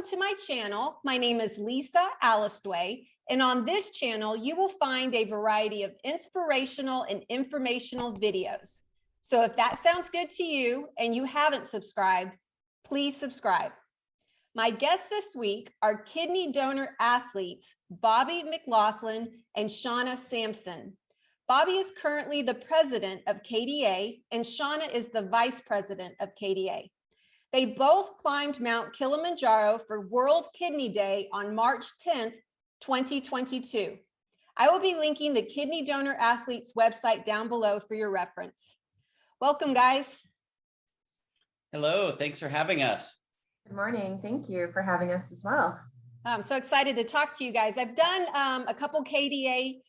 to my channel. My name is Lisa Allistway, and on this channel, you will find a variety of inspirational and informational videos. So if that sounds good to you and you haven't subscribed, please subscribe. My guests this week are kidney donor athletes, Bobby McLaughlin and Shawna Sampson. Bobby is currently the president of KDA, and Shawna is the vice president of KDA. They both climbed Mount Kilimanjaro for World Kidney Day on March 10th, 2022. I will be linking the kidney donor athletes website down below for your reference. Welcome, guys. Hello, thanks for having us. Good morning. Thank you for having us as well. I'm so excited to talk to you guys. I've done a couple KDA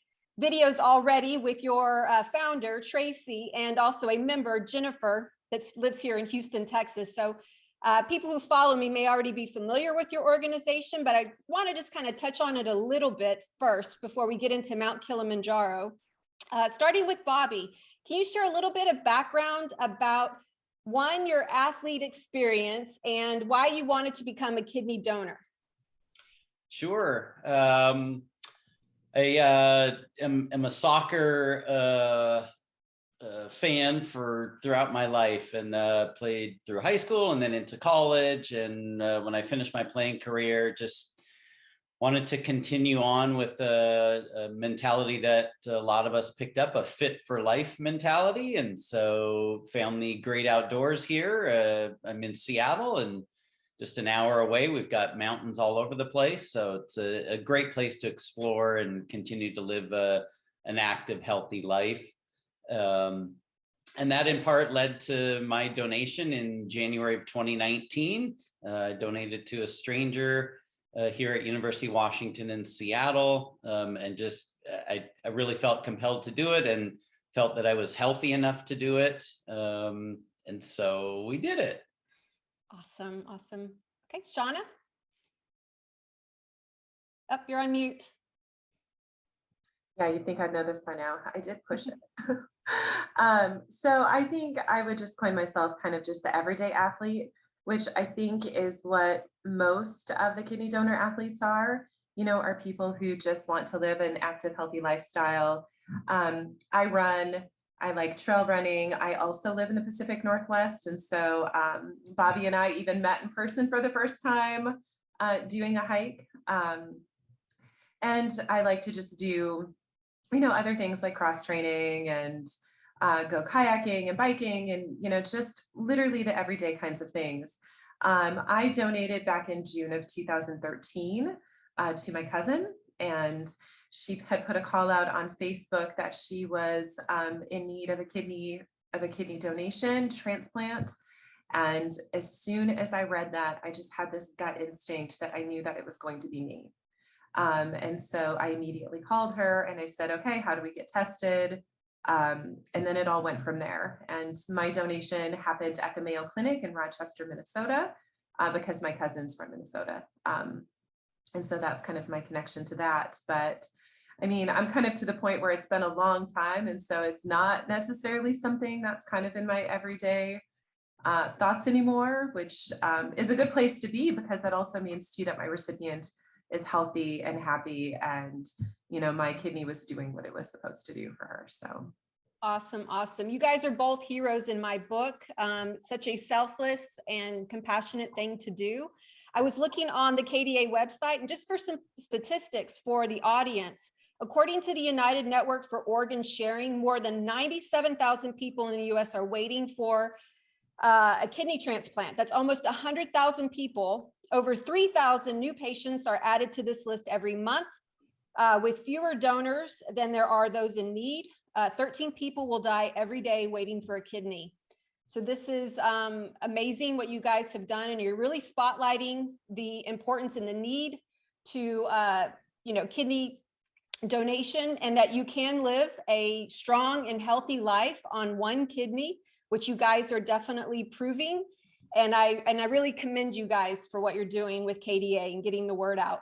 videos already with your founder, Tracy, and also a member, Jennifer, that lives here in Houston, Texas. So people who follow me may already be familiar with your organization, but I want to just kind of touch on it a little bit first before we get into Mount Kilimanjaro. Starting with Bobby, can you share a little bit of background about, one, your athlete experience and why you wanted to become a kidney donor? Sure. I am a soccer fan throughout my life, and played through high school and then into college. And when I finished my playing career, just wanted to continue on with a mentality that a lot of us picked up, a fit for life mentality. And so found the great outdoors here. I'm in Seattle, and just an hour away, we've got mountains all over the place. So it's a great place to explore and continue to live an active, healthy life. And that in part led to my donation in January of 2019. I donated to a stranger here at University of Washington in Seattle. And just, I really felt compelled to do it and felt that I was healthy enough to do it. And so we did it. Awesome. Awesome. Okay, Shawna. Oh, you're on mute. Yeah, you'd think I'd know this by now. I did push it. So I think I would just coin myself kind of just the everyday athlete, which I think is what most of the kidney donor athletes are people who just want to live an active, healthy lifestyle. I run. I like trail running. I also live in the Pacific Northwest. And so Bobby and I even met in person for the first time doing a hike. And I like to just do, other things like cross training and go kayaking and biking and, just literally the everyday kinds of things. I donated back in June of 2013 to my cousin, and she had put a call out on Facebook that she was in need of a kidney donation transplant. And as soon as I read that, I just had this gut instinct that I knew that it was going to be me. And so I immediately called her and I said, okay, how do we get tested? And then it all went from there. And my donation happened at the Mayo Clinic in Rochester, Minnesota, because my cousin's from Minnesota. And so that's kind of my connection to that. But I mean, I'm kind of to the point where it's been a long time. And so it's not necessarily something that's kind of in my everyday thoughts anymore, which is a good place to be, because that also means too that my recipient is healthy and happy, and my kidney was doing what it was supposed to do for her. So awesome. Awesome. You guys are both heroes in my book. Such a selfless and compassionate thing to do. I was looking on the KDA website, and just for some statistics for the audience, according to the United Network for Organ Sharing, more than 97,000 people in the US are waiting for a kidney transplant. That's almost 100,000 people. Over 3,000 new patients are added to this list every month. With fewer donors than there are those in need, 13 people will die every day waiting for a kidney. So this is amazing what you guys have done, and you're really spotlighting the importance and the need to, kidney donation, and that you can live a strong and healthy life on one kidney, which you guys are definitely proving. And I really commend you guys for what you're doing with KDA and getting the word out.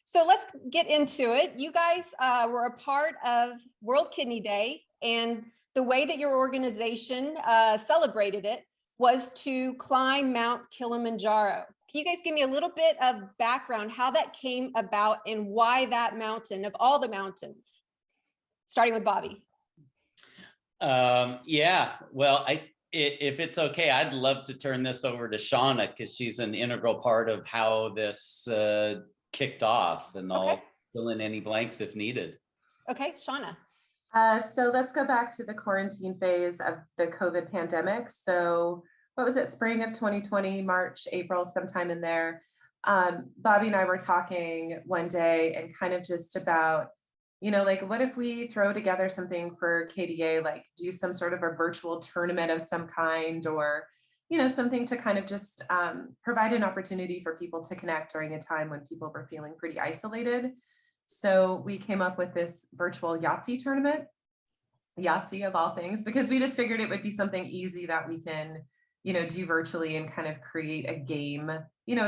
So let's get into it. You guys were a part of World Kidney Day, and the way that your organization celebrated it was to climb Mount Kilimanjaro. Can you guys give me a little bit of background, how that came about and why that mountain of all the mountains? Starting with Bobby. Yeah, well, if it's okay, I'd love to turn this over to Shawna because she's an integral part of how this kicked off, and I'll fill in any blanks if needed. Okay, Shawna. So let's go back to the quarantine phase of the COVID pandemic. So what was it, spring of 2020, March, April, sometime in there. Bobby and I were talking one day and kind of just about, like, what if we throw together something for KDA, like do some sort of a virtual tournament of some kind, or, something to kind of just provide an opportunity for people to connect during a time when people were feeling pretty isolated. So we came up with this virtual Yahtzee tournament, Yahtzee of all things, because we just figured it would be something easy that we can, do virtually and kind of create a game,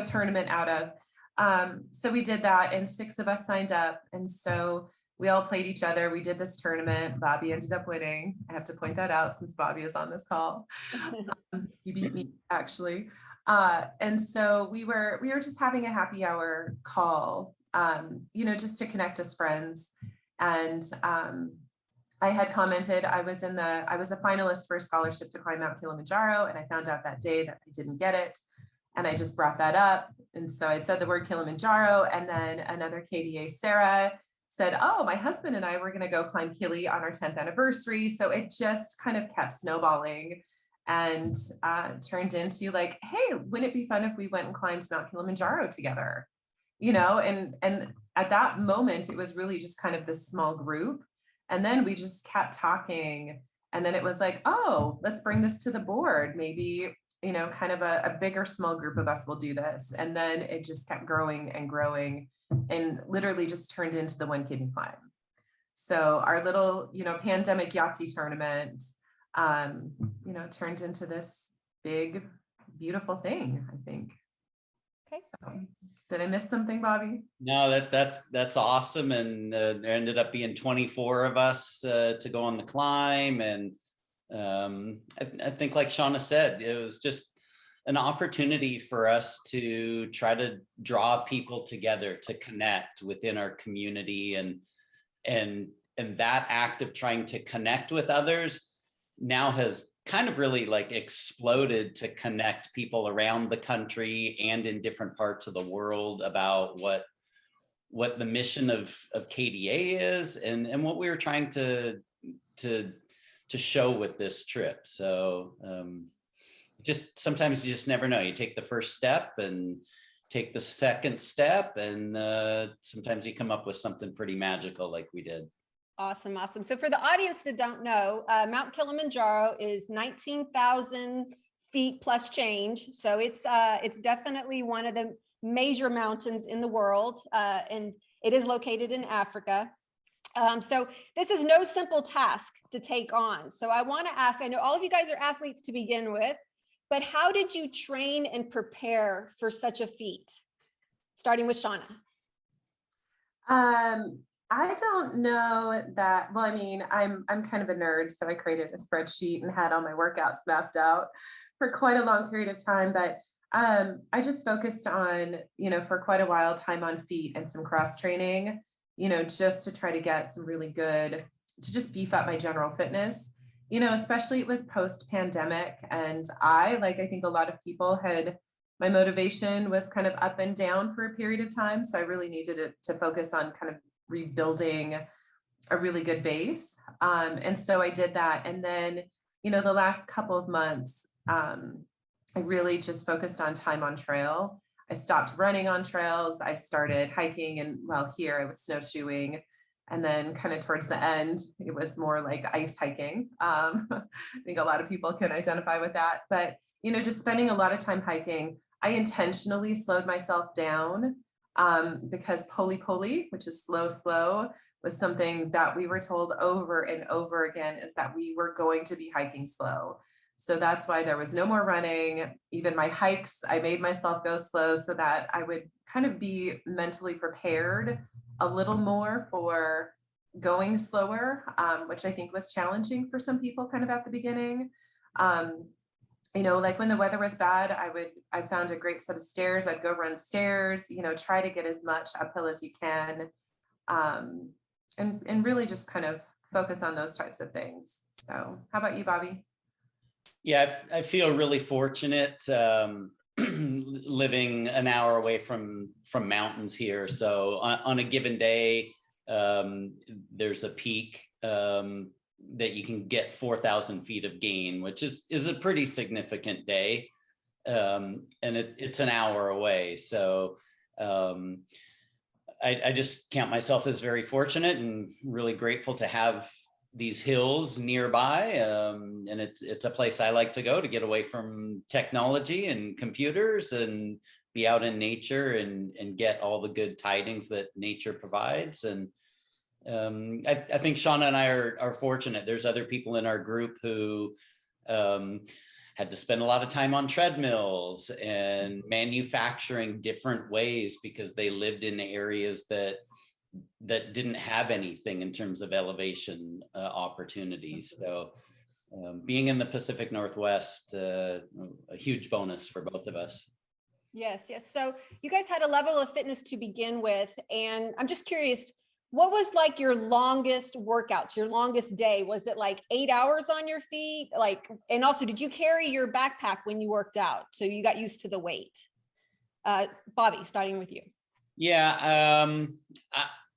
tournament out of. So we did that and 6 of us signed up. And so we all played each other. We did this tournament. Bobby ended up winning. I have to point that out since Bobby is on this call. He beat me actually. And so we were just having a happy hour call, just to connect as friends. And I had commented, I was a finalist for a scholarship to climb Mount Kilimanjaro. And I found out that day that I didn't get it. And I just brought that up. And so I said the word Kilimanjaro, and then another KDA, Sarah, said, oh, my husband and I were going to go climb Kili on our 10th anniversary. So it just kind of kept snowballing and turned into like, hey, wouldn't it be fun if we went and climbed Mount Kilimanjaro together? And at that moment, it was really just kind of this small group. And then we just kept talking. And then it was like, oh, let's bring this to the board. Maybe, kind of a bigger small group of us will do this. And then it just kept growing and growing and literally just turned into the One Kidney Climb. So our little, pandemic Yahtzee tournament, turned into this big, beautiful thing, I think. Okay. So did I miss something, Bobby? No, that's awesome. And there ended up being 24 of us to go on the climb. And I think, like Shawna said, it was just an opportunity for us to try to draw people together to connect within our community, and that act of trying to connect with others now has kind of really like exploded to connect people around the country and in different parts of the world about what the mission of KDA is and what we were trying to show with this trip. So just sometimes you just never know. You take the first step and take the second step, and sometimes you come up with something pretty magical like we did. Awesome. Awesome. So for the audience that don't know, Mount Kilimanjaro is 19,000 feet plus change. So it's definitely one of the major mountains in the world, and it is located in Africa. So this is no simple task to take on. So I want to ask, I know all of you guys are athletes to begin with, but how did you train and prepare for such a feat? Starting with Shawna. I don't know that. Well, I mean, I'm kind of a nerd, so I created a spreadsheet and had all my workouts mapped out for quite a long period of time. But I just focused on, for quite a while, time on feet and some cross training, just to try to get some really good, to just beef up my general fitness. Especially it was post-pandemic, and I think a lot of people my motivation was kind of up and down for a period of time. So I really needed to focus on kind of rebuilding a really good base. And so I did that. And then, the last couple of months, I really just focused on time on trail. I stopped running on trails. I started hiking, and here I was snowshoeing. And then kind of towards the end, it was more like ice hiking. I think a lot of people can identify with that, but, just spending a lot of time hiking. I intentionally slowed myself down because poli, which is slow, was something that we were told over and over again, is that we were going to be hiking slow. So that's why there was no more running. Even my hikes, I made myself go slow so that I would kind of be mentally prepared a little more for going slower, which I think was challenging for some people kind of at the beginning. like when the weather was bad, I found a great set of stairs. I'd go run stairs, try to get as much uphill as you can. Um, and really just kind of focus on those types of things. So how about you, Bobby? Yeah, I feel really fortunate living an hour away from mountains here. So on a given day, there's a peak that you can get 4,000 feet of gain, which is a pretty significant day. And it's an hour away. So I just count myself as very fortunate and really grateful to have these hills nearby. And it's a place I like to go to get away from technology and computers and be out in nature and get all the good tidings that nature provides. And I think Shawna and I are fortunate. There's other people in our group who had to spend a lot of time on treadmills and manufacturing different ways because they lived in areas that didn't have anything in terms of elevation opportunities. So being in the Pacific Northwest, a huge bonus for both of us. Yes, yes. So you guys had a level of fitness to begin with, and I'm just curious, what was like your longest workouts, your longest day? Was it like 8 hours on your feet? And also, did you carry your backpack when you worked out? So you got used to the weight. Bobby, starting with you. Yeah,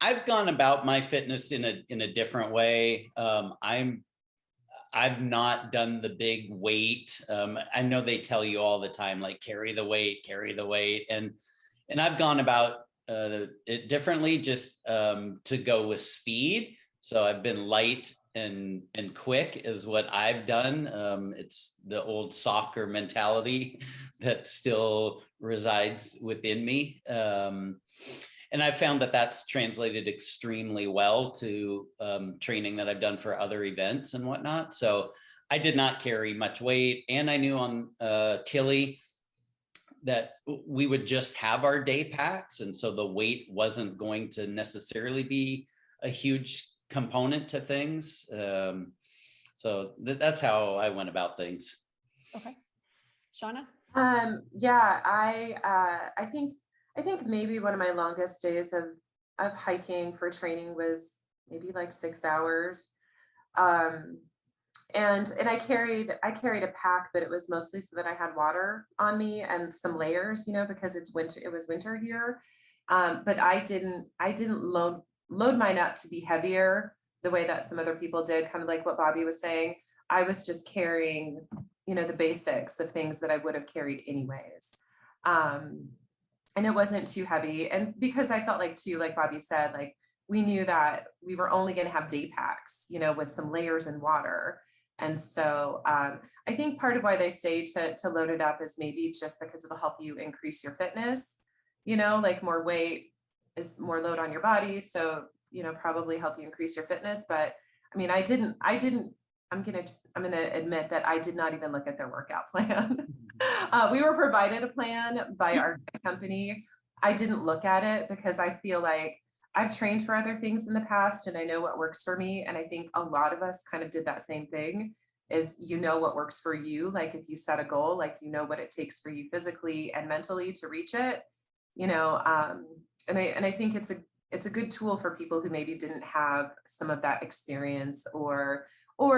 I've gone about my fitness in a different way. I've not done the big weight. I know they tell you all the time, like carry the weight, and I've gone about it differently, just to go with speed. So I've been light and quick is what I've done. It's the old soccer mentality that still resides within me. And I found that that's translated extremely well to training that I've done for other events and whatnot. So I did not carry much weight. And I knew on Kili that we would just have our day packs. And so the weight wasn't going to necessarily be a huge component to things. So that's how I went about things. Okay. Shawna? Yeah, I think maybe one of my longest days of hiking for training was maybe like 6 hours. And I carried a pack, but it was mostly so that I had water on me and some layers, because it was winter here. But I didn't load mine up to be heavier the way that some other people did, kind of like what Bobby was saying. I was just carrying, the basics of things that I would have carried anyways. And it wasn't too heavy. And because I felt like too, like Bobby said, like we knew that we were only going to have day packs, with some layers and water. And so I think part of why they say to load it up is maybe just because it'll help you increase your fitness, like more weight is more load on your body. So, probably help you increase your fitness. But I mean, I'm going to admit that I did not even look at their workout plan. We were provided a plan by our company. I didn't look at it because I feel like I've trained for other things in the past and I know what works for me. And I think a lot of us kind of did that same thing, is what works for you. Like if you set a goal, like what it takes for you physically and mentally to reach it, and I think it's a good tool for people who maybe didn't have some of that experience or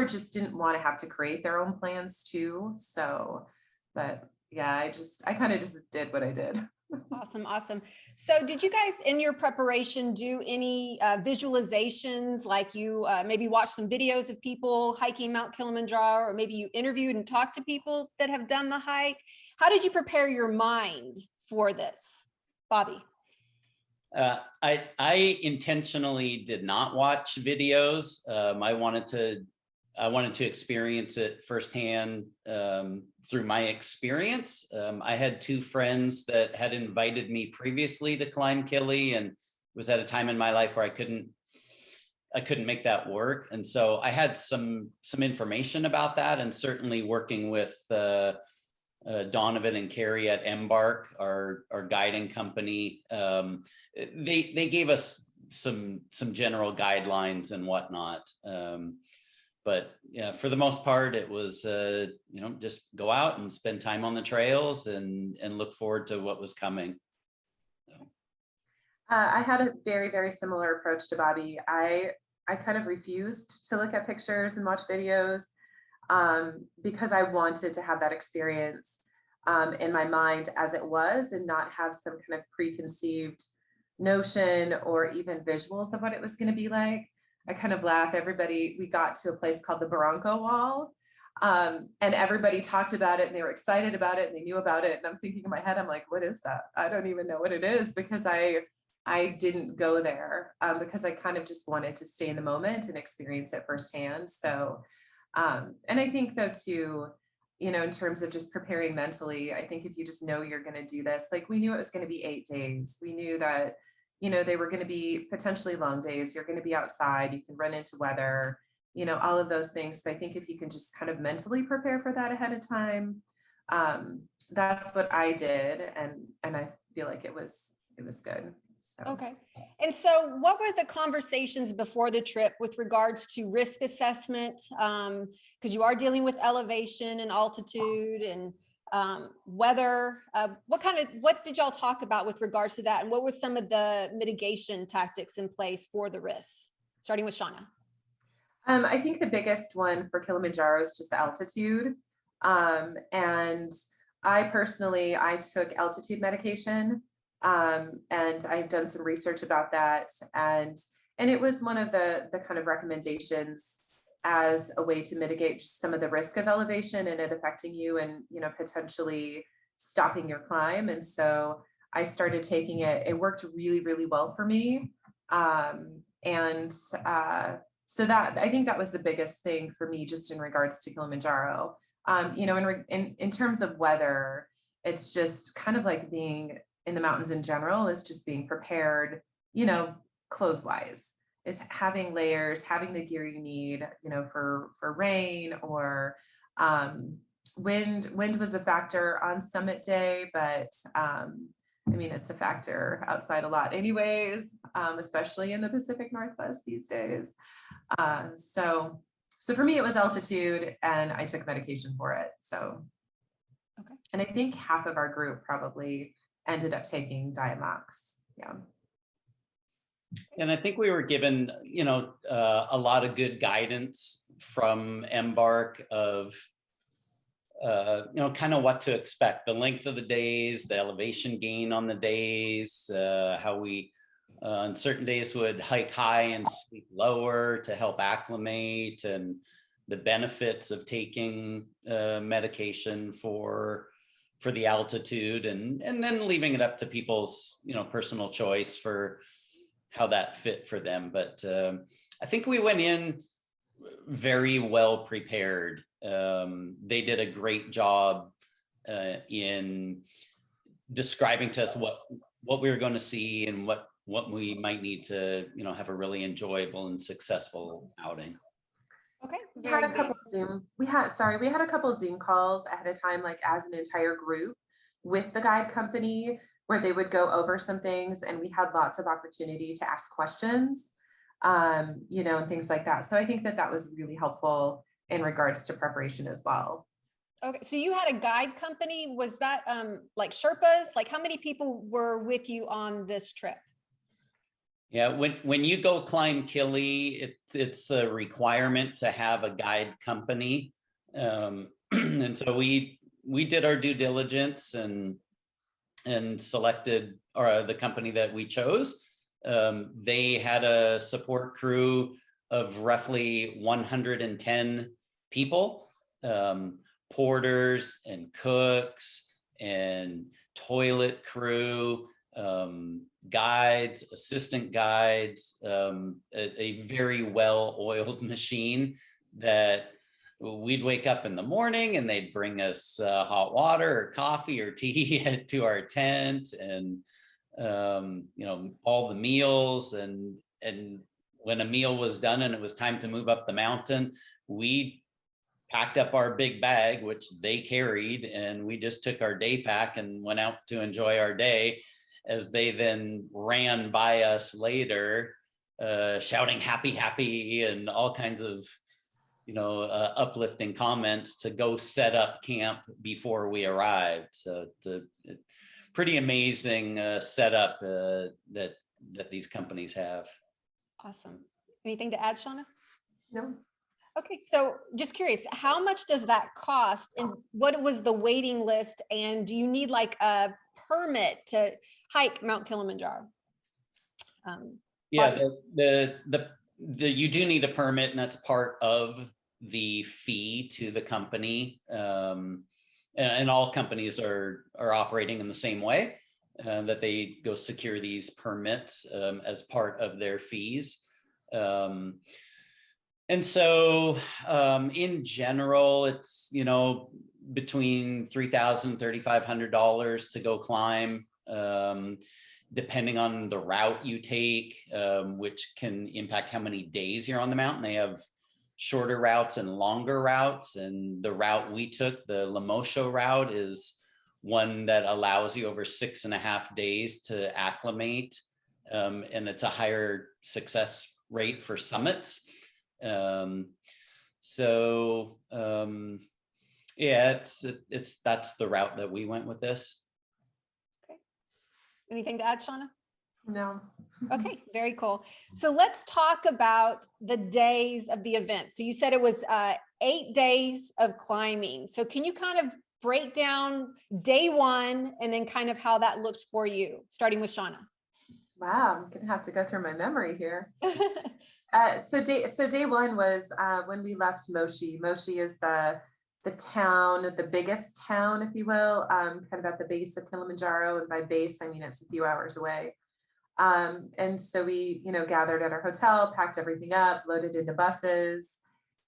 just didn't want to have to create their own plans too. So, but yeah, I kind of just did what I did. Awesome. Awesome. So did you guys in your preparation do any visualizations, like you maybe watch some videos of people hiking Mount Kilimanjaro, or maybe you interviewed and talked to people that have done the hike? How did you prepare your mind for this, Bobby? I intentionally did not watch videos. I wanted to experience it firsthand through my experience. I had two friends that had invited me previously to climb Kili, and it was at a time in my life where I couldn't make that work. And so I had some information about that, and certainly working with Donovan and Carrie at Embark, our guiding company, they gave us some general guidelines and whatnot. But yeah, for the most part, it was, just go out and spend time on the trails and look forward to what was coming. So. I had a very, very similar approach to Bobby. I kind of refused to look at pictures and watch videos because I wanted to have that experience in my mind as it was, and not have some kind of preconceived notion or even visuals of what it was going to be like. I kind of laugh. We got to a place called the Barranco Wall, and everybody talked about it and they were excited about it and they knew about it. And I'm thinking in my head, I'm like, what is that? I don't even know what it is, because I didn't go there because I kind of just wanted to stay in the moment and experience it firsthand. So, and I think though too, in terms of just preparing mentally, I think if you just know you're going to do this, like we knew it was going to be 8 days. We knew that, they were going to be potentially long days. You're going to be outside, you can run into weather, all of those things. So I think if you can just kind of mentally prepare for that ahead of time, that's what I did. And I feel like it was good. So. Okay. And so what were the conversations before the trip with regards to risk assessment? Because you are dealing with elevation and altitude and weather. What did y'all talk about with regards to that? And what were some of the mitigation tactics in place for the risks? Starting with Shawna. I think the biggest one for Kilimanjaro is just the altitude. And I personally took altitude medication. And I've done some research about that, and it was one of the kind of recommendations as a way to mitigate some of the risk of elevation and it affecting you and potentially stopping your climb. And so I started taking it. It worked really, really well for me. So that I think that was the biggest thing for me, just in regards to Kilimanjaro. In terms of weather, it's just kind of like being in the mountains in general, is just being prepared, clothes wise, is having layers, having the gear you need, for rain or wind. Wind was a factor on summit day, but it's a factor outside a lot anyways, especially in the Pacific Northwest these days. So for me, it was altitude, and I took medication for it. So, okay. And I think half of our group probably ended up taking Diamox. Yeah. And I think we were given, a lot of good guidance from Embark of, kind of what to expect, the length of the days, the elevation gain on the days, how we on certain days would hike high and sleep lower to help acclimate, and the benefits of taking medication for the altitude, and then leaving it up to people's, personal choice for how that fit for them. But I think we went in very well prepared. They did a great job in describing to us what we were going to see and what we might need to, have a really enjoyable and successful outing. Okay. We had a couple Zoom calls ahead of time, like as an entire group with the guide company, where they would go over some things, and we had lots of opportunity to ask questions, and things like that. So I think that was really helpful in regards to preparation as well. Okay, so you had a guide company. Was that like Sherpas? Like, how many people were with you on this trip? Yeah, when you go climb Kili, it's a requirement to have a guide company, and so we did our due diligence and selected the company that we chose. They had a support crew of roughly 110 people, porters and cooks and toilet crew, guides, assistant guides, a very well-oiled machine that we'd wake up in the morning and they'd bring us hot water or coffee or tea to our tent, and all the meals, and when a meal was done and it was time to move up the mountain, we packed up our big bag, which they carried, and we just took our day pack and went out to enjoy our day, as they then ran by us later, shouting happy, happy, and all kinds of uplifting comments to go set up camp before we arrived. So it's a pretty amazing setup that these companies have. Awesome. Anything to add, Shawna? No. Okay, so just curious, how much does that cost, and what was the waiting list, and do you need like a permit to hike Mount Kilimanjaro? Yeah, you do need a permit, and that's part of the fee to the company. And all companies are operating in the same way, that they go secure these permits as part of their fees. And so in general, it's, between $3,000, $3,500 to go climb, depending on the route you take, which can impact how many days you're on the mountain. They have shorter routes and longer routes. And the route we took, the Lemosho route, is one that allows you over 6.5 days to acclimate. And it's a higher success rate for summits. That's the route that we went with this. Okay. Anything to add, Shawna? No. Okay, very cool. So let's talk about the days of the event. So you said it was 8 days of climbing. So can you kind of break down day one and then kind of how that looked for you, starting with Shawna? Wow, I'm gonna have to go through my memory here. So day one was when we left Moshi. Moshi is the town, the biggest town, if you will, kind of at the base of Kilimanjaro. And by base, I mean it's a few hours away. And so we, gathered at our hotel, packed everything up, loaded into buses,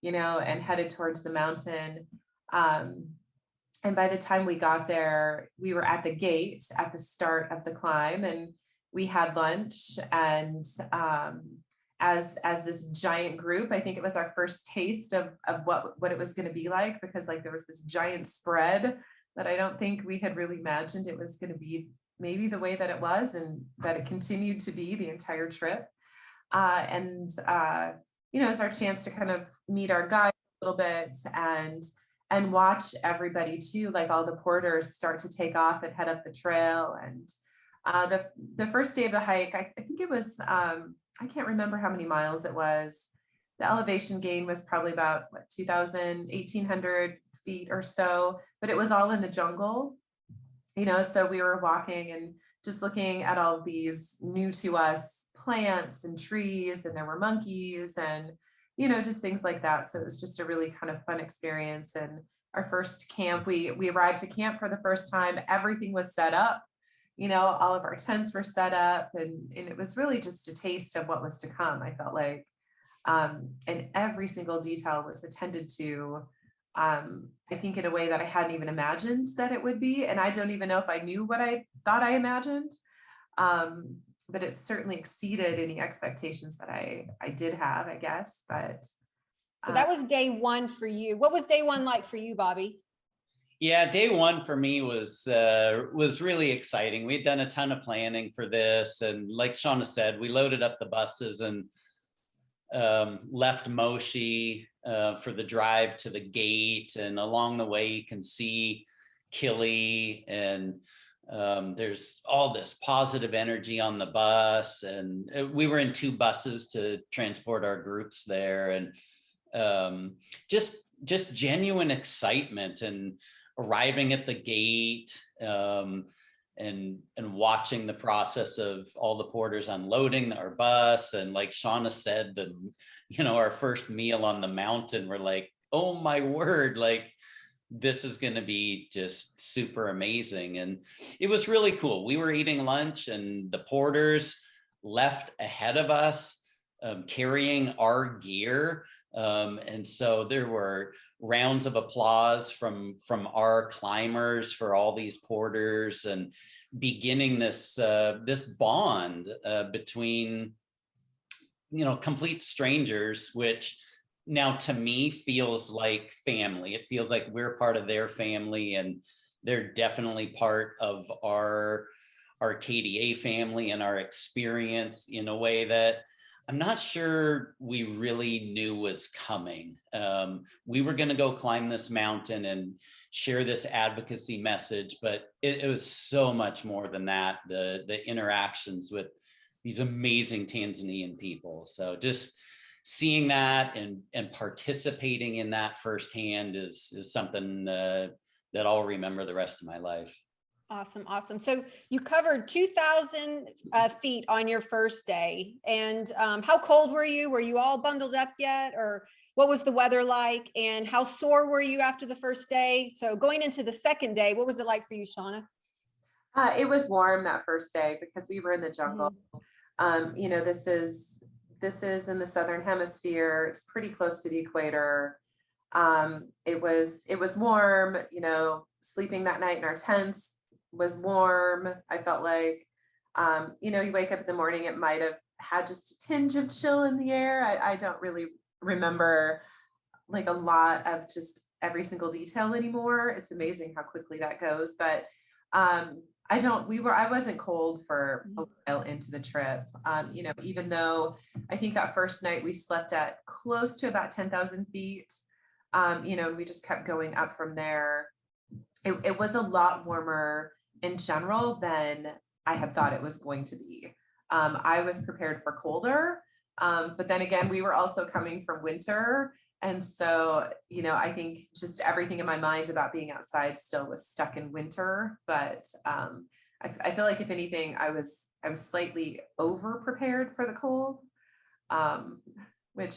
and headed towards the mountain. And by the time we got there, we were at the gate at the start of the climb, and we had lunch. And as this giant group, I think it was our first taste of what it was going to be like, because like there was this giant spread that I don't think we had really imagined it was going to be maybe the way that it was, and that it continued to be the entire trip. It's our chance to kind of meet our guide a little bit and watch everybody too, like all the porters start to take off and head up the trail. And the first day of the hike, I think it was, I can't remember how many miles it was. The elevation gain was probably about 1,800 feet or so, but it was all in the jungle. So we were walking and just looking at all of these new to us plants and trees, and there were monkeys and, just things like that. So it was just a really kind of fun experience. And our first camp, we arrived to camp for the first time. Everything was set up, all of our tents were set up, and it was really just a taste of what was to come. I felt like, and every single detail was attended to. I think in a way that I hadn't even imagined that it would be. And I don't even know if I knew what I thought I imagined. But it certainly exceeded any expectations that I did have, I guess. But so that was day one for you. What was day one like for you, Bobby? Yeah, day one for me was really exciting. We'd done a ton of planning for this. And like Shawna said, we loaded up the buses and left Moshi for the drive to the gate. And along the way, you can see Kili, and there's all this positive energy on the bus. And we were in 2 buses to transport our groups there. And just genuine excitement, and arriving at the gate, and watching the process of all the porters unloading our bus. And like Shawna said, our first meal on the mountain, we're like, oh my word, like this is going to be just super amazing. And it was really cool. We were eating lunch, and the porters left ahead of us, carrying our gear. And so there were rounds of applause from our climbers for all these porters, and beginning this bond between complete strangers, which now to me feels like family. It feels like we're part of their family, and they're definitely part of our KDA family and our experience in a way that I'm not sure we really knew was coming. We were going to go climb this mountain and share this advocacy message, but it was so much more than that. The interactions with these amazing Tanzanian people. So just seeing that and participating in that firsthand is something that I'll remember the rest of my life. Awesome. Awesome. So you covered 2,000 feet on your first day. And how cold were you? Were you all bundled up yet? Or what was the weather like? And how sore were you after the first day? So going into the second day, what was it like for you, Shawna? It was warm that first day because we were in the jungle. You know, this is in the southern hemisphere. It's pretty close to the equator. It was warm. You know, sleeping that night in our tents was warm. I felt like, you know, you wake up in the morning, it might have had just a tinge of chill in the air. I don't really remember like a lot of just every single detail anymore. It's amazing how quickly that goes. But I wasn't cold for a while into the trip. You know, even though I think that first night we slept at close to about 10,000 feet, you know, we just kept going up from there. It was a lot warmer in general than I had thought it was going to be. I was prepared for colder, but then again, we were also coming from winter. And so, you know, I think just everything in my mind about being outside still was stuck in winter. But I feel like if anything, I was slightly over prepared for the cold, which,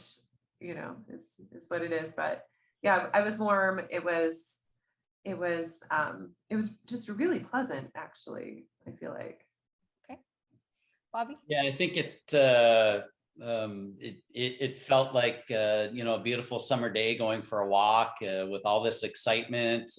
you know, is what it is. But yeah, I was warm. It was just really pleasant, actually, I feel like. Okay. Bobby? Yeah, I think it felt like you know, a beautiful summer day going for a walk with all this excitement.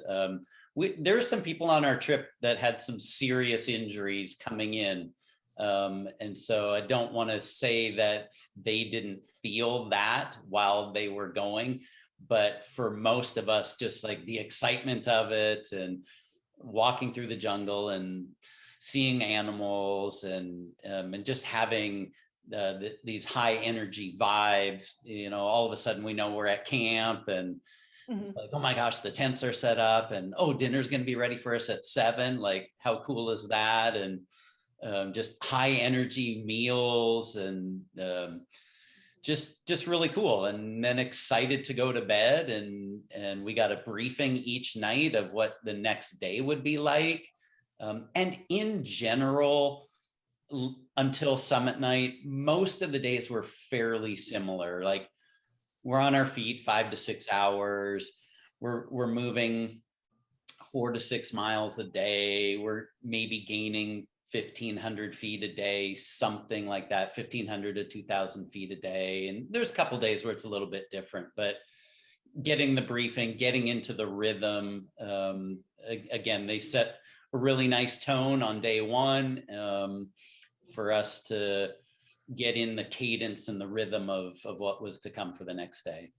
There's some people on our trip that had some serious injuries coming in. And so I don't want to say that they didn't feel that while they were going, but for most of us, just like the excitement of it and walking through the jungle and seeing animals and just having these high energy vibes, you know, all of a sudden we know we're at camp and it's like, oh my gosh, the tents are set up and oh, dinner's going to be ready for us at 7. Like, how cool is that? And just high energy meals and just really cool. And then excited to go to bed, and we got a briefing each night of what the next day would be like. And in general, until summit night, most of the days were fairly similar. Like, we're on our feet 5 to 6 hours. We're moving 4 to 6 miles a day. We're maybe gaining 1,500 feet a day, something like that, 1,500 to 2,000 feet a day. And there's a couple days where it's a little bit different, but getting the briefing, getting into the rhythm. Again, they set a really nice tone on day one for us to get in the cadence and the rhythm of what was to come for the next day.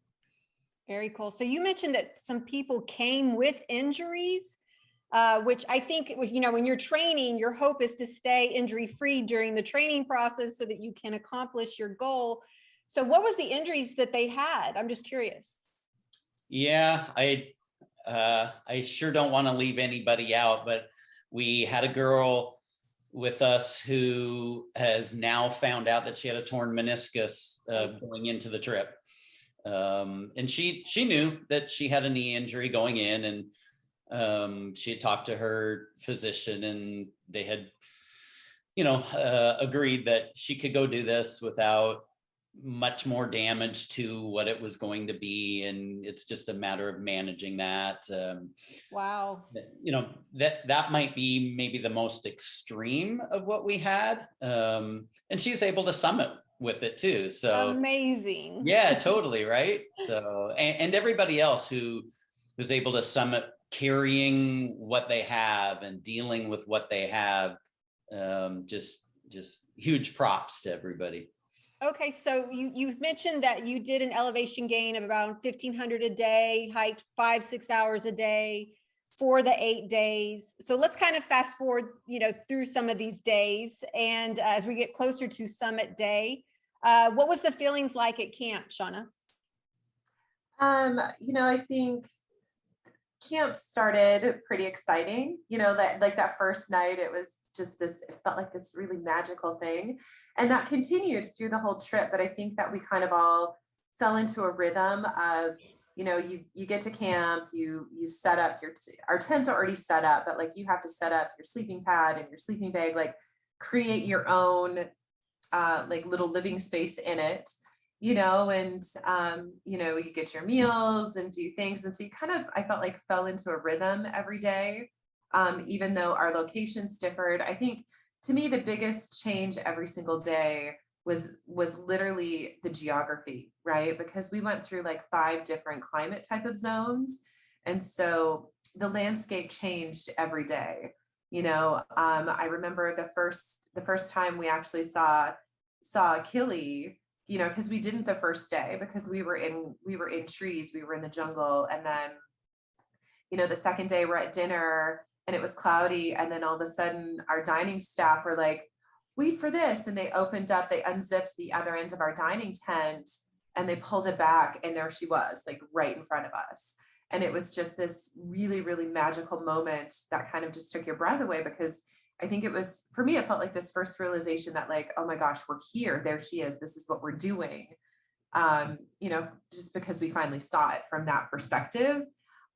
Very cool. So you mentioned that some people came with injuries, which I think, you know, when you're training, your hope is to stay injury-free during the training process so that you can accomplish your goal. So what was the injuries that they had? I'm just curious. Yeah, I sure don't want to leave anybody out, but we had a girl with us who has now found out that she had a torn meniscus going into the trip. And she knew that she had a knee injury going in, and she had talked to her physician, and they had, you know, agreed that she could go do this without much more damage to what it was going to be. And it's just a matter of managing that. Wow. You know, that might be maybe the most extreme of what we had. And she was able to summit with it too. So amazing. Yeah, totally. Right. So, and everybody else who was able to summit carrying what they have and dealing with what they have, just huge props to everybody. Okay, so you mentioned that you did an elevation gain of about 1,500 a day, hiked 5-6 hours a day for the 8 days. So let's kind of fast forward, you know, through some of these days. And as we get closer to summit day, What was the feelings like at camp, Shawna? I think camp started pretty exciting, that like that first night, it was just this, it felt like this really magical thing. And that continued through the whole trip. But I think that we kind of all fell into a rhythm of, you get to camp, you set up our tents are already set up, but like you have to set up your sleeping pad and your sleeping bag, like create your own like little living space in it, and you get your meals and do things. And so you kind of, I felt like, fell into a rhythm every day, even though our locations differed. I think to me, the biggest change every single day was literally the geography, right? Because we went through like 5 different climate type of zones. And so the landscape changed every day. I remember the first time we actually saw Kili, because we didn't the first day because we were in trees, we were in the jungle. And then, the second day we're at dinner and it was cloudy. And then all of a sudden our dining staff were like, wait for this. And they unzipped the other end of our dining tent and they pulled it back. And there she was, like right in front of us. And it was just this really, really magical moment that kind of just took your breath away, because I think it was, for me, it felt like this first realization that like, oh my gosh, we're here. There she is. This is what we're doing. Just because we finally saw it from that perspective.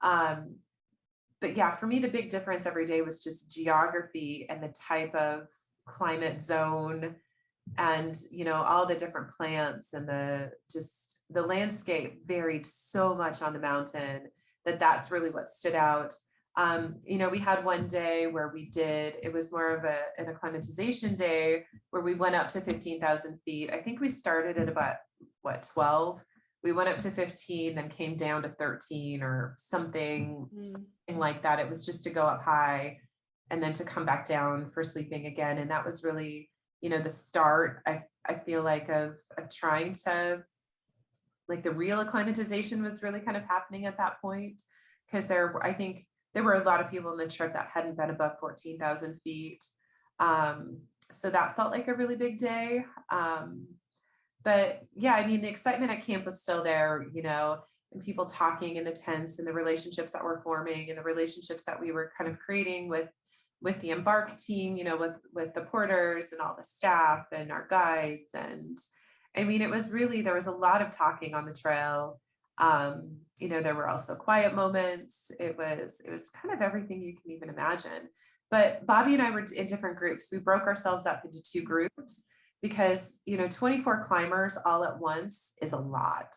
But yeah, for me, the big difference every day was just geography and the type of climate zone and, all the different plants and the landscape varied so much on the mountain that's really what stood out. We had one day where it was more of an acclimatization day where we went up to 15,000 feet. I think we started at about 12. We went up to 15, then came down to 13 or something like that. It was just to go up high and then to come back down for sleeping again. And that was really, the start, I feel like, of trying to, like, the real acclimatization was really kind of happening at that point. Because I think there were a lot of people on the trip that hadn't been above 14,000 feet. So that felt like a really big day. But yeah, I mean, the excitement at camp was still there, and people talking in the tents and the relationships that were forming and the relationships that we were kind of creating with the Embark team, with the porters and all the staff and our guides. And I mean, there was a lot of talking on the trail. There were also quiet moments. It was kind of everything you can even imagine. But Bobby and I were in different groups. We broke ourselves up into 2 groups because, 24 climbers all at once is a lot,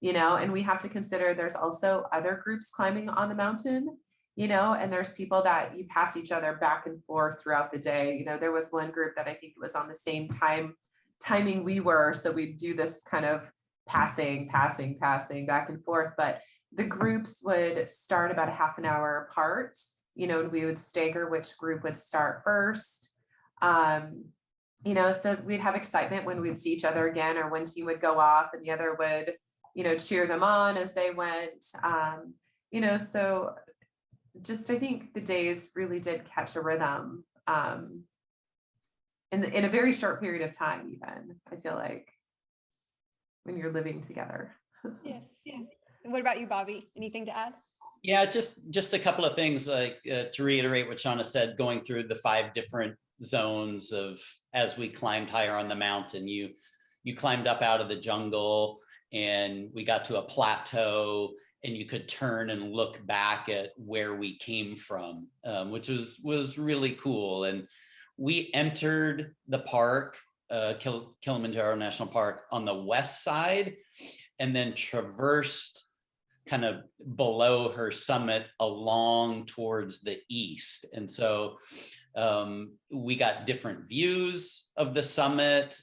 and we have to consider there's also other groups climbing on the mountain, and there's people that you pass each other back and forth throughout the day. There was one group that I think it was on the same timing we were. So we'd do this kind of passing back and forth, but the groups would start about a half an hour apart, and we would stagger which group would start first. So we'd have excitement when we'd see each other again, or one team would go off and the other would, cheer them on as they went. So just, I think the days really did catch a rhythm in a very short period of time, even, I feel like, when you're living together. Yes. Yeah. What about you, Bobby? Anything to add? Yeah, just a couple of things, like to reiterate what Shawna said, going through the 5 different zones of, as we climbed higher on the mountain, you climbed up out of the jungle and we got to a plateau and you could turn and look back at where we came from, which was really cool. And we entered the park, Kilimanjaro National Park, on the west side, and then traversed kind of below her summit along towards the east. And so we got different views of the summit.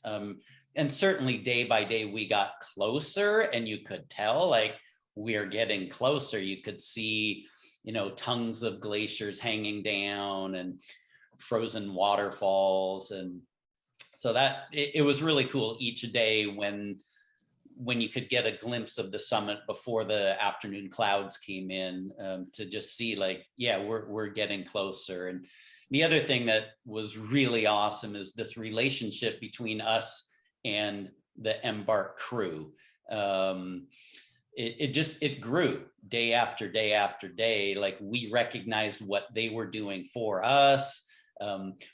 And certainly day by day, we got closer, and you could tell, like, we're getting closer. You could see, tongues of glaciers hanging down and frozen waterfalls. And so that it was really cool each day when you could get a glimpse of the summit before the afternoon clouds came in, to just see, like, yeah, we're getting closer. And the other thing that was really awesome is this relationship between us and the Embark crew. It grew day after day after day. Like, we recognized what they were doing for us.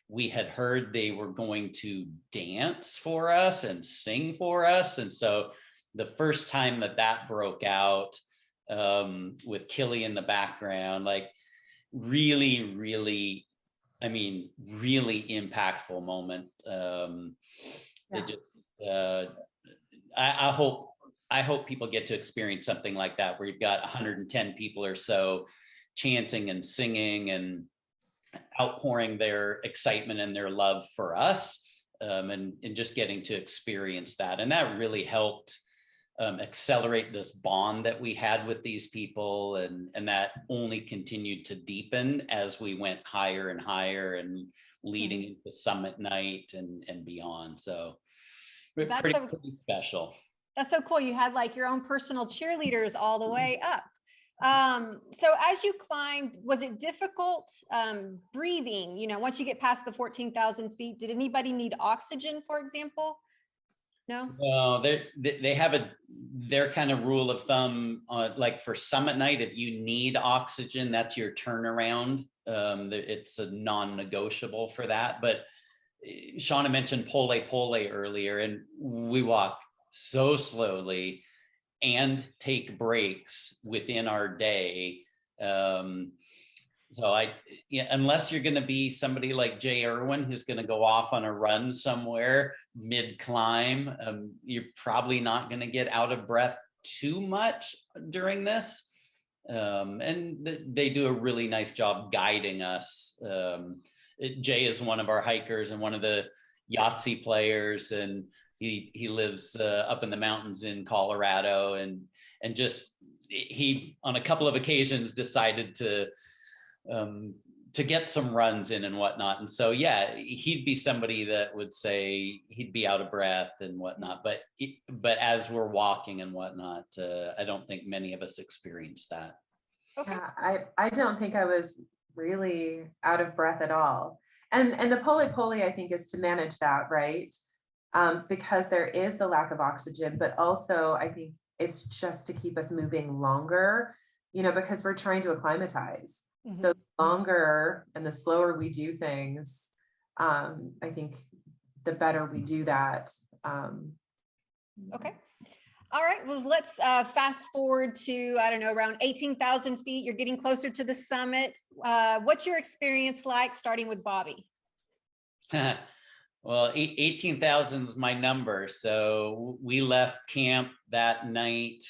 We had heard they were going to dance for us and sing for us. And so the first time that broke out, with Killy in the background, like, really, really, I mean, really impactful moment. It just, I hope people get to experience something like that, where you've got 110 people or so chanting and singing and outpouring their excitement and their love for us, and just getting to experience that. And that really helped accelerate this bond that we had with these people, and that only continued to deepen as we went higher and higher and leading into summit night and beyond. So pretty special. That's so cool. You had like your own personal cheerleaders all the way up. So as you climbed, was it difficult breathing? You know, once you get past the 14,000 feet, did anybody need oxygen, for example? No, they have their kind of rule of thumb, like for summit night, if you need oxygen, that's your turnaround. It's a non-negotiable for that. But Shawna mentioned pole earlier, and we walk so slowly and take breaks within our day. So unless you're going to be somebody like Jay Irwin, who's going to go off on a run somewhere mid climb, you're probably not going to get out of breath too much during this. And they do a really nice job guiding us. Jay is one of our hikers and one of the Yahtzee players, and he lives up in the mountains in Colorado, and just he on a couple of occasions decided to get some runs in and whatnot. And so, yeah, he'd be somebody that would say he'd be out of breath and whatnot. But as we're walking and whatnot, I don't think many of us experienced that. Okay. Yeah, I don't think I was really out of breath at all. And the pole, I think, is to manage that, right? Because there is the lack of oxygen, but also I think it's just to keep us moving longer, you know, because we're trying to acclimatize. Mm-hmm. So the longer and the slower we do things, I think the better we do that. Okay. All right. Well, let's fast forward to, I don't know, around 18,000 feet. You're getting closer to the summit. What's your experience like, starting with Bobby? Well, 18,000 is my number. So we left camp that night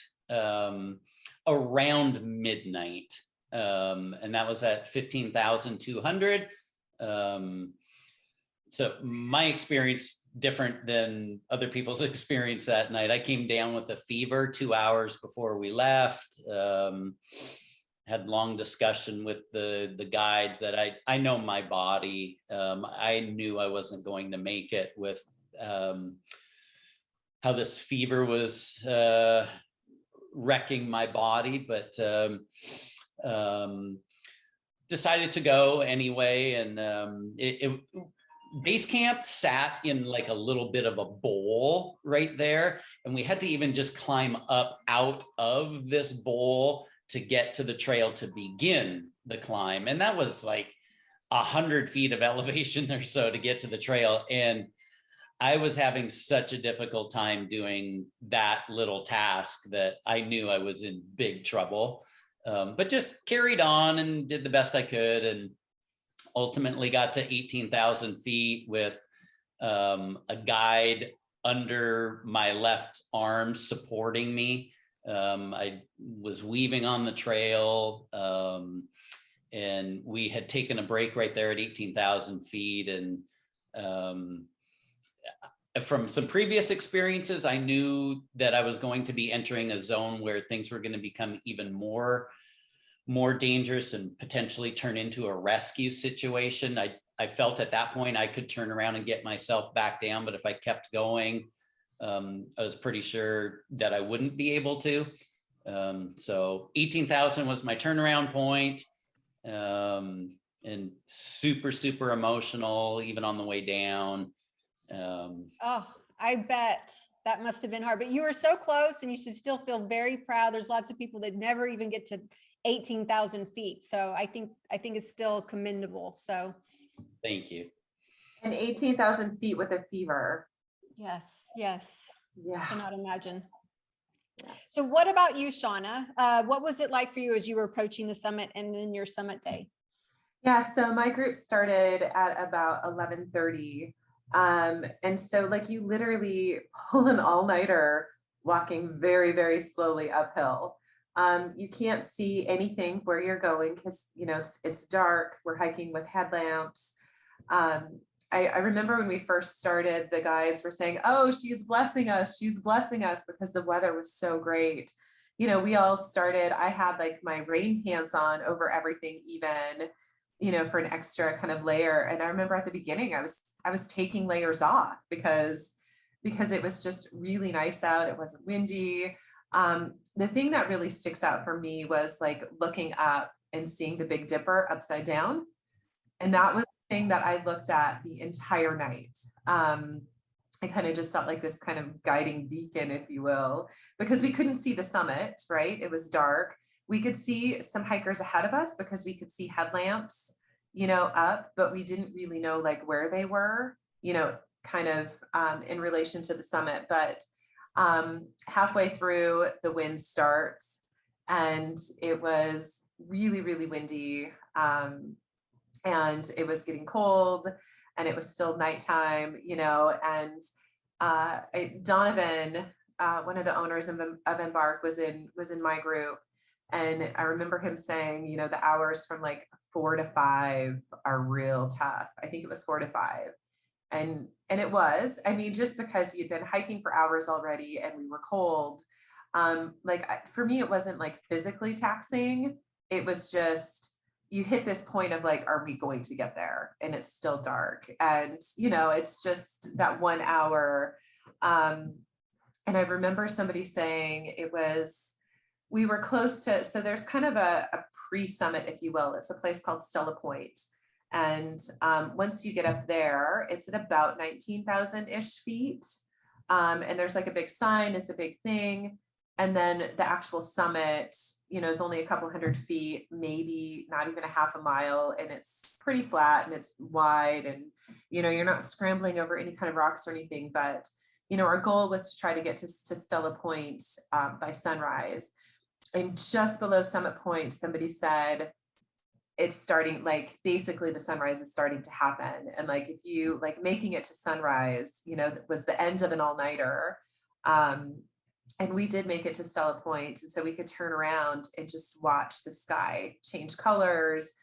around midnight. And that was at 15,200. So my experience different than other people's experience that night. I came down with a fever 2 hours before we left. Had long discussion with the guides that I know my body. I knew I wasn't going to make it with how this fever was wrecking my body, but decided to go anyway. And base camp sat in like a little bit of a bowl right there, and we had to even just climb up out of this bowl to get to the trail to begin the climb. And that was like 100 feet of elevation or so to get to the trail. And I was having such a difficult time doing that little task that I knew I was in big trouble, but just carried on and did the best I could, and ultimately got to 18,000 feet with a guide under my left arm supporting me. I was weaving on the trail, and we had taken a break right there at 18,000 feet. And from some previous experiences, I knew that I was going to be entering a zone where things were going to become even more dangerous and potentially turn into a rescue situation. I felt at that point I could turn around and get myself back down, but if I kept going, I was pretty sure that I wouldn't be able to. So 18,000 was my turnaround point, and super, super emotional, even on the way down. Oh, I bet. that must have been hard, but you were so close and you should still feel very proud. There's lots of people that never even get to 18,000 feet. So I think it's still commendable. So Thank you. And 18,000 feet with a fever. yes. Yeah. Cannot imagine. So what about you, Shawna? What was it like for you as you were approaching the summit and then your summit day? Yeah, so my group started at about 11:30. And so like you literally pull an all-nighter walking very, very slowly uphill. You can't see anything where you're going because, you know, it's dark. We're hiking with headlamps. I remember when we first started, the guides were saying, oh, she's blessing us because the weather was so great. You know, we all started, I had like my rain pants on over everything even, you know, for an extra kind of layer. And I remember at the beginning, I was taking layers off because it was just really nice out. It wasn't windy. The thing that really sticks out for me was like looking up and seeing the Big Dipper upside down. And that was the thing that I looked at the entire night. I kind of just felt like this kind of guiding beacon, if you will, because we couldn't see the summit, right? It was dark. We could see some hikers ahead of us because we could see headlamps, you know, up, but we didn't really know like where they were, you know, kind of in relation to the summit. But halfway through, the wind starts and it was really, really windy. And it was getting cold and it was still nighttime, you know, and Donovan, one of the owners of Embark was in my group. And I remember him saying, you know, the hours from like 4 to 5 are real tough. I think it was 4 to 5. And it was, I mean, just because you'd been hiking for hours already and we were cold, for me, it wasn't like physically taxing. It was just, you hit this point of like, are we going to get there? And it's still dark. And, you know, it's just that 1 hour. And I remember somebody saying we were close to, so there's kind of a pre-summit, if you will. It's a place called Stella Point. And once you get up there, it's at about 19,000-ish feet. And there's like a big sign, it's a big thing. And then the actual summit, you know, is only a couple hundred feet, maybe not even a half a mile. And it's pretty flat and it's wide. And, you know, you're not scrambling over any kind of rocks or anything. But, you know, our goal was to try to get to Stella Point by sunrise. And just below Summit Point, somebody said, it's starting, like basically the sunrise is starting to happen. And like, if you like making it to sunrise, you know, was the end of an all-nighter. And we did make it to Stella Point. And so we could turn around and just watch the sky change colors,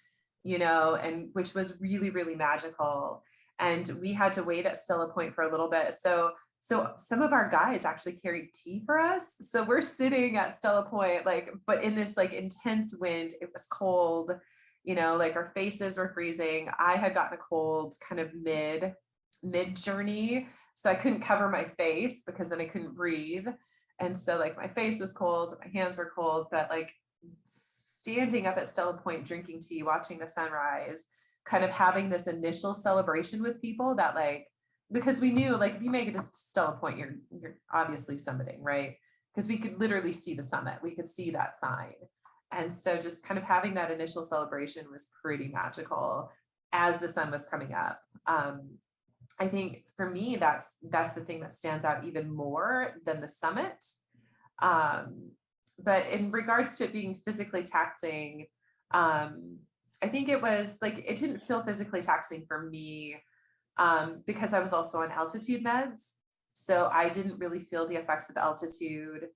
you know, and which was really, really magical. And we had to wait at Stella Point for a little bit. So some of our guides actually carried tea for us. So we're sitting at Stella Point, like, but in this like intense wind, it was cold, you know, like our faces were freezing. I had gotten a cold kind of mid journey. So I couldn't cover my face because then I couldn't breathe. And so like my face was cold, my hands were cold, but like standing up at Stella Point, drinking tea, watching the sunrise, kind of having this initial celebration with people that like, because we knew like if you make it to Stella Point, you're obviously summiting, right? Because we could literally see the summit, we could see that sign. And so just kind of having that initial celebration was pretty magical as the sun was coming up. I think for me, that's the thing that stands out even more than the summit. But in regards to it being physically taxing, I think it was like, it didn't feel physically taxing for me because I was also on altitude meds. So I didn't really feel the effects of altitude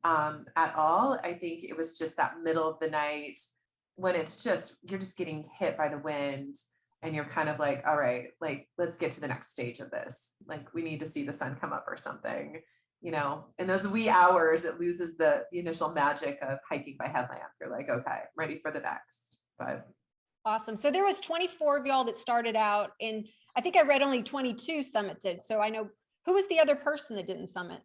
at all. I think it was just that middle of the night when it's just, you're just getting hit by the wind and you're kind of like, all right, like, let's get to the next stage of this. Like, we need to see the sun come up or something, you know, in those wee hours, it loses the initial magic of hiking by headlamp. You're like, okay, ready for the next. But awesome. So there was 24 of y'all that started out, and I think I read only 22 summited. So I know, who was the other person that didn't summit?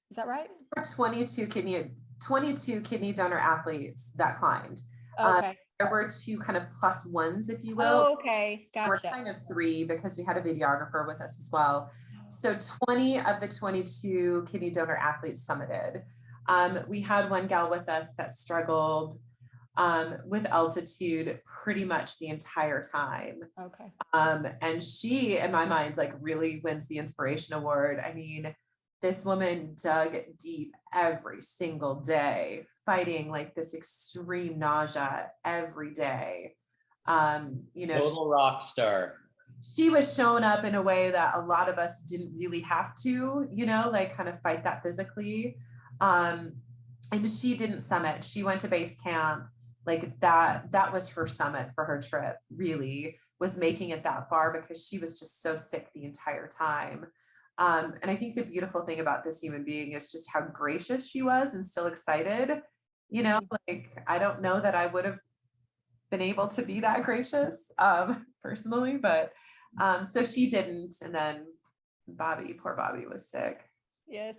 Is that right? 22 kidney donor athletes that climbed. Okay. There were 2 kind of plus ones, if you will. Oh, okay. There were Gotcha. kind of 3 because we had a videographer with us as well. So 20 of the 22 kidney donor athletes summited. We had one gal with us that struggled with altitude pretty much the entire time. Okay. And she, in my mind, like really wins the inspiration award. I mean, this woman dug deep every single day, fighting like this extreme nausea every day. Total rock star. She was showing up in a way that a lot of us didn't really have to, like kind of fight that physically. And she didn't summit. She went to base camp. Like that was her summit for her trip, really, was making it that far because she was just so sick the entire time. And I think the beautiful thing about this human being is just how gracious she was and still excited. Like I don't know that I would have been able to be that gracious personally, but so she didn't. And then poor Bobby was sick. Yes.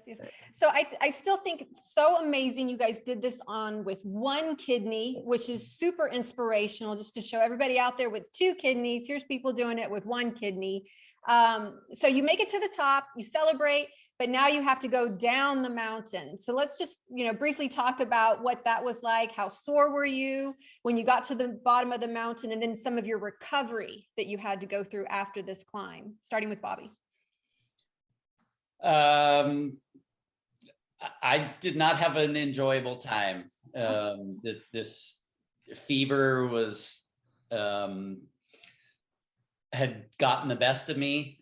So I still think it's so amazing you guys did this with one kidney, which is super inspirational, just to show everybody out there with two kidneys. Here's people doing it with one kidney. So you make it to the top, you celebrate, but now you have to go down the mountain. So let's just, briefly talk about what that was like. How sore were you when you got to the bottom of the mountain, and then some of your recovery that you had to go through after this climb, starting with Bobby. I did not have an enjoyable time. This fever had gotten the best of me.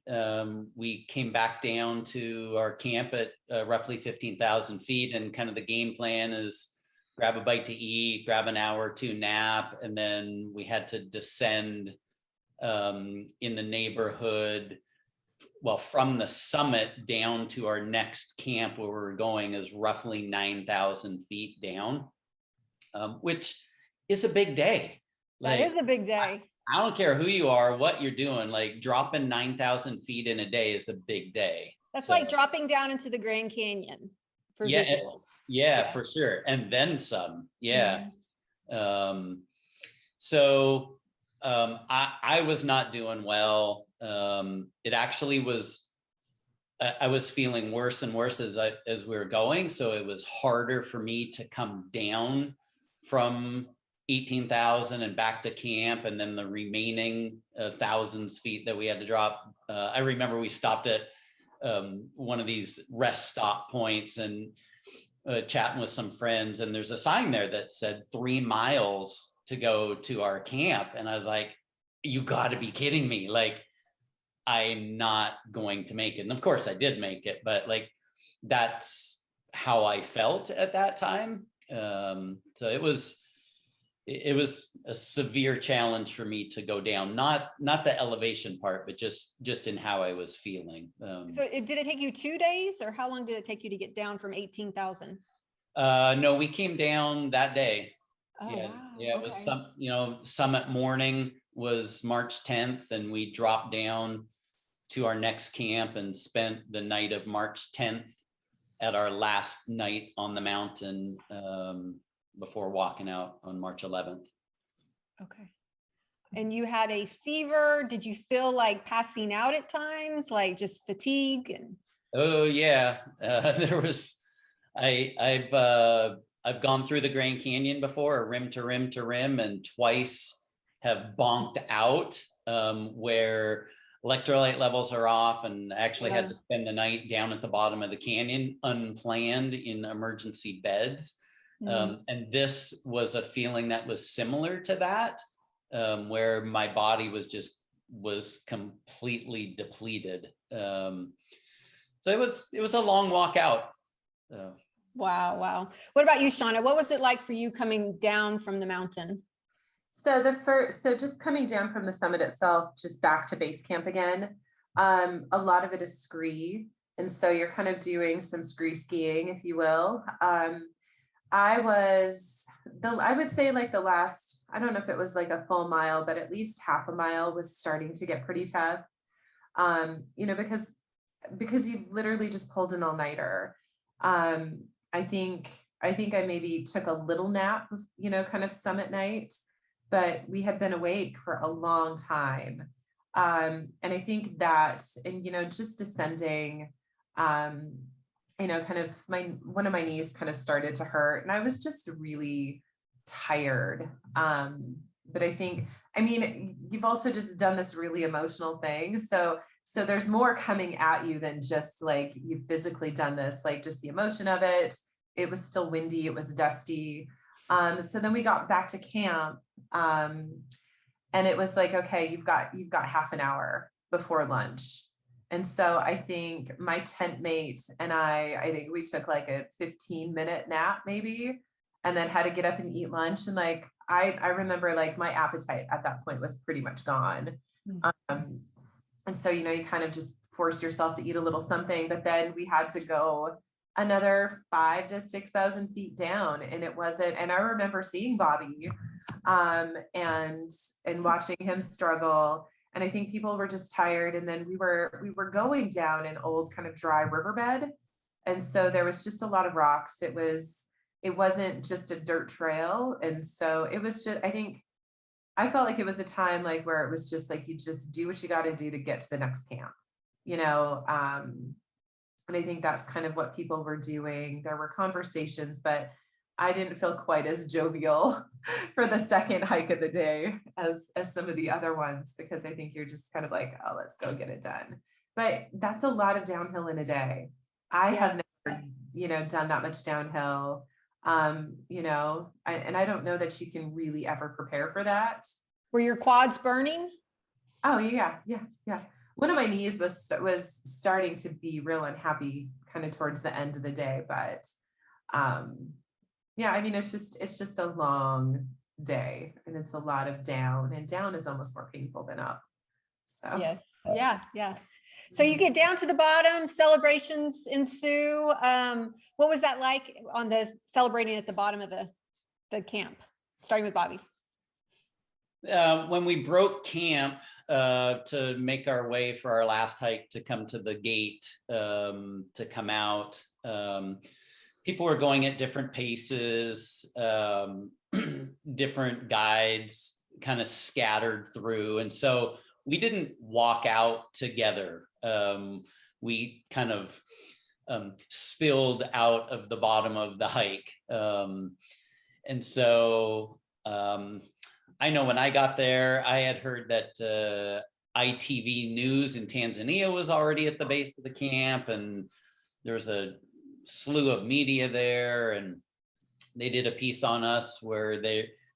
We came back down to our camp at roughly 15,000 feet, and kind of the game plan is grab a bite to eat, grab an hour or two nap, and then we had to descend in the neighborhood. Well, from the summit down to our next camp where we're going is roughly 9,000 feet down, which is a big day. That is a big day. I don't care who you are, what you're doing, like dropping 9,000 feet in a day is a big day. That's like dropping down into the Grand Canyon for visuals. Yeah, for sure. And then some. Yeah. Mm-hmm. I was not doing well. It actually was, I was feeling worse and worse as we were going. So it was harder for me to come down from 18,000 and back to camp. And then the remaining thousands feet that we had to drop. I remember we stopped at one of these rest stop points and chatting with some friends. And there's a sign there that said 3 miles to go to our camp. And I was like, you gotta be kidding me. Like, I'm not going to make it. And of course I did make it, but like, that's how I felt at that time. So it was a severe challenge for me to go down, not the elevation part, but just in how I was feeling. So did it take you 2 days, or how long did it take you to get down from 18,000? No, we came down that day. Oh, yeah, wow. Yeah, it was summit morning was March 10th, and we dropped down to our next camp and spent the night of March 10th at our last night on the mountain before walking out on March 11th. Okay. And you had a fever. Did you feel like passing out at times, like just fatigue? Oh yeah, there was. I've gone through the Grand Canyon before, rim to rim to rim, and twice have bonked out where electrolyte levels are off, and actually had to spend the night down at the bottom of the canyon unplanned in emergency beds. And this was a feeling that was similar to that, where my body was completely depleted. So it was a long walk out. Wow. What about you, Shawna? What was it like for you coming down from the mountain? So just coming down from the summit itself, just back to base camp again. A lot of it is scree. And so you're kind of doing some scree skiing, if you will. I would say like the last, I don't know if it was like a full mile, but at least half a mile was starting to get pretty tough. Because you literally just pulled an all-nighter. I think I maybe took a little nap, kind of summit night, but we had been awake for a long time. And I think that, and, just descending, kind of one of my knees kind of started to hurt, and I was just really tired. But you've also just done this really emotional thing. So there's more coming at you than just like you've physically done this, like just the emotion of it. It was still windy, it was dusty. So then we got back to camp. And it was like, okay, you've got half an hour before lunch. And so I think my tent mate and I think we took like a 15-minute nap maybe, and then had to get up and eat lunch. And like, I remember like my appetite at that point was pretty much gone. And so, you kind of just force yourself to eat a little something, but then we had to go another 5,000 to 6,000 feet down. And it wasn't, and I remember seeing Bobby, and watching him struggle. And I think people were just tired. And then we were going down an old kind of dry riverbed. And so there was just a lot of rocks. It wasn't just a dirt trail. And so it was just, I felt like it was a time like where it was just like, you just do what you got to do to get to the next camp, and I think that's kind of what people were doing. There were conversations, but I didn't feel quite as jovial for the second hike of the day as some of the other ones, because I think you're just kind of like, oh, let's go get it done. But that's a lot of downhill in a day. I have never, done that much downhill. And I don't know that you can really ever prepare for that. Were your quads burning? Oh yeah. One of my knees was starting to be real unhappy kind of towards the end of the day, but it's just a long day, and it's a lot of down, and down is almost more painful than up. So yeah. So you get down to the bottom, celebrations ensue. What was that like on the celebrating at the bottom of the camp, starting with Bobby? When we broke camp to make our way for our last hike to come to the gate to come out, people were going at different paces, different guides kind of scattered through. And so we didn't walk out together. We kind of spilled out of the bottom of the hike. And so I know when I got there, I had heard that ITV News in Tanzania was already at the base of the camp, and there was a slew of media there, and they did a piece on us where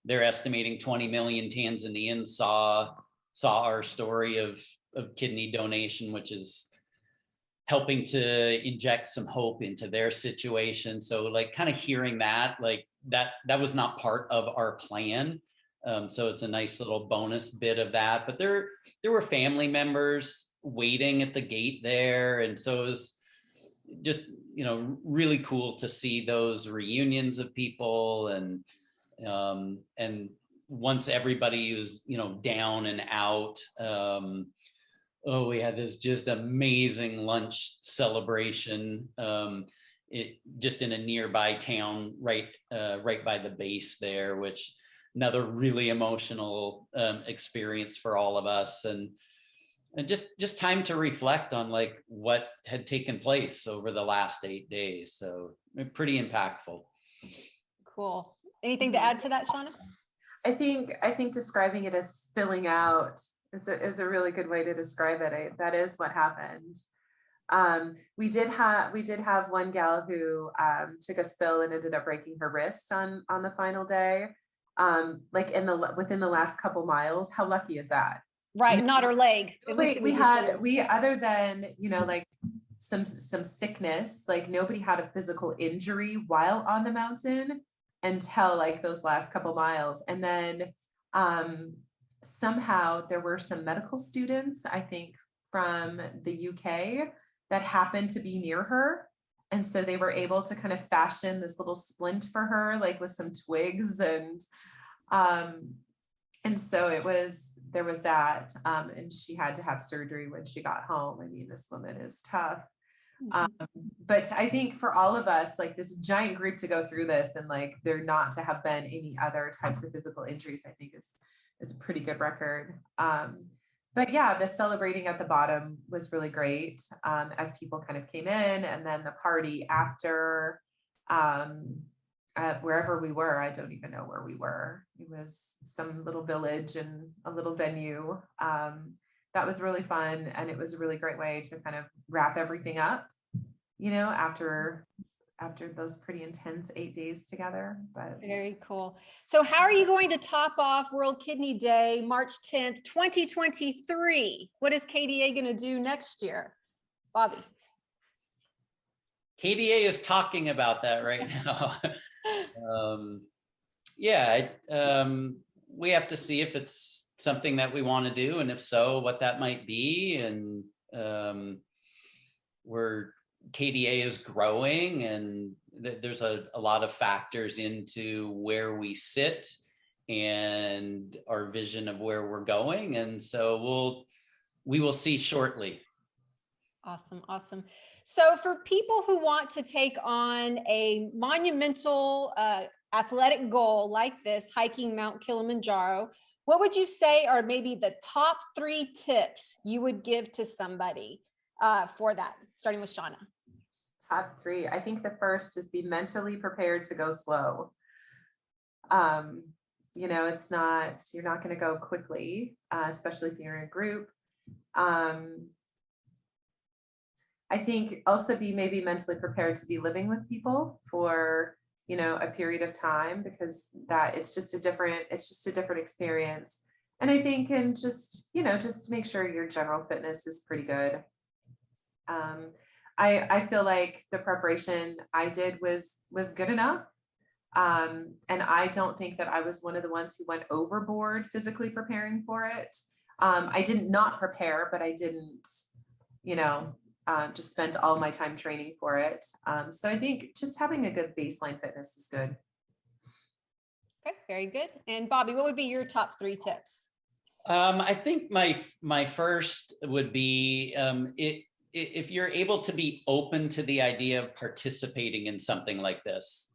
they're estimating 20 million Tanzanians saw our story of kidney donation, which is helping to inject some hope into their situation. So like kind of hearing that, like that was not part of our plan. So it's a nice little bonus bit of that, but there were family members waiting at the gate there. And so it was just, really cool to see those reunions of people. And once everybody was, down and out, we had this just amazing lunch celebration. It just in a nearby town, right by the base there, which another really emotional experience for all of us, and just time to reflect on like what had taken place over the last 8 days. So pretty impactful. Cool. Anything to add to that, Shawna? I think describing it as spilling out is a really good way to describe it. That is what happened. We did have one gal who took a spill and ended up breaking her wrist on the final day. Like within the last couple miles. How lucky is that? Right, not her leg. We other than like some sickness, like nobody had a physical injury while on the mountain until like those last couple miles. And then somehow there were some medical students, I think from the UK, that happened to be near her. And so they were able to kind of fashion this little splint for her, like with some twigs, and so there was that, and she had to have surgery when she got home. I mean, this woman is tough. But I think for all of us, like this giant group to go through this, and like there not to have been any other types of physical injuries, I think is a pretty good record. but yeah, the celebrating at the bottom was really great, as people kind of came in, and then the party after, wherever we were. I don't even know where we were. It was some little village and a little venue. That was really fun. And it was a really great way to kind of wrap everything up, after those pretty intense 8 days together. But Very cool. So how are you going to top off World Kidney Day, March 10th, 2023? What is KDA going to do next year? Bobby. KDA is talking about that right now. We have to see if it's something that we want to do, and if so, what that might be. And KDA is growing, and there's a lot of factors into where we sit and our vision of where we're going. And so we will see shortly. Awesome. Awesome. So for people who want to take on a monumental athletic goal like this, hiking Mount Kilimanjaro, what would you say are maybe the top 3 tips you would give to somebody for that, starting with Shawna? Top 3. I think the first is be mentally prepared to go slow. You're not going to go quickly, especially if you're in a group. I think also be maybe mentally prepared to be living with people for, a period of time, because it's just a different experience. And I think, and just make sure your general fitness is pretty good. I feel like the preparation I did was good enough. And I don't think that I was one of the ones who went overboard physically preparing for it. I didn't not prepare, but I didn't, just spend all my time training for it. So I think just having a good baseline fitness is good. Okay, very good. And Bobby, what would be your top 3 tips? I think my first would be if you're able to be open to the idea of participating in something like this,